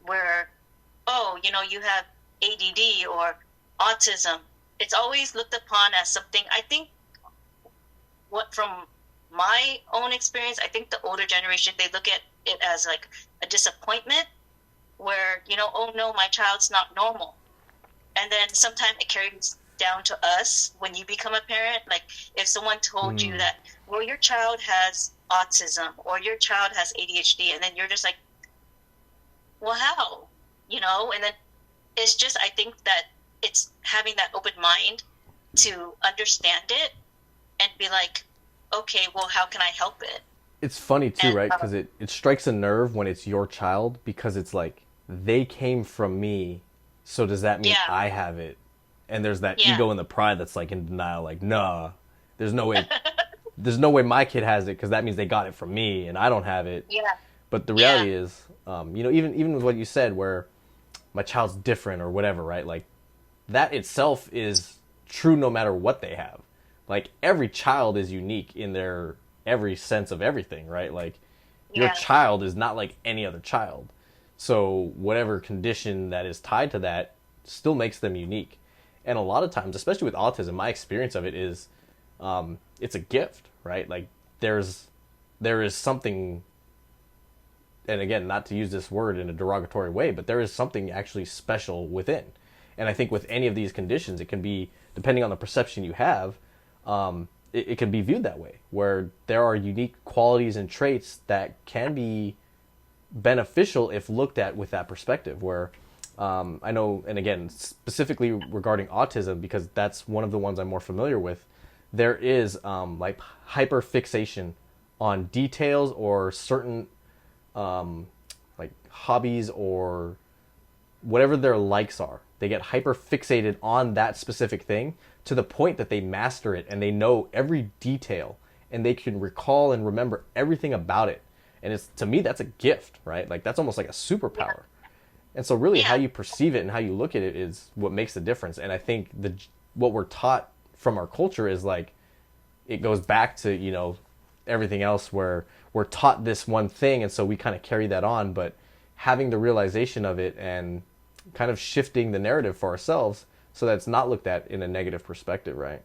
where, oh, you have ADD or autism. It's always looked upon as something. I think what from my own experience, I think the older generation, they look at it as like a disappointment where, oh no, my child's not normal. And then sometimes it carries down to us when you become a parent. Like if someone told you Mm. that, well, your child has autism or your child has ADHD, and then you're just like, well, how? And then it's just, I think that it's having that open mind to understand it and be like, okay, well, how can I help it? It's funny too, And right? Because it strikes a nerve when it's your child, because it's like they came from me, so does that mean yeah, I have it? And there's that yeah, ego and the pride that's like in denial, like nah, there's no way, there's no way my kid has it because that means they got it from me and I don't have it. yeah, But the yeah, reality is, even with what you said, where my child's different or whatever, right? Like that itself is true no matter what they have. Like every child is unique in their every sense of everything, right? Like your yeah, child is not like any other child. So whatever condition that is tied to that still makes them unique. And a lot of times, especially with autism, my experience of it is it's a gift, right? Like there is something, and again, not to use this word in a derogatory way, but there is something actually special within. And I think with any of these conditions, it can be, depending on the perception you have, it can be viewed that way, where there are unique qualities and traits that can be beneficial if looked at with that perspective. Where I know, and again, specifically regarding autism, because that's one of the ones I'm more familiar with, there is like hyper fixation on details or certain like hobbies or whatever their likes are. They get hyper fixated on that specific thing to the point that they master it and they know every detail and they can recall and remember everything about it. And it's, to me, that's a gift, right? Like that's almost like a yeah, superpower. And so really how yeah, you perceive it and how you look at it is what makes the difference. And I think what we're taught from our culture is like, it goes back to, everything else, where we're taught this one thing and so we kind of carry that on. But having the realization of it and kind of shifting the narrative for ourselves so that it's not looked at in a negative perspective, right?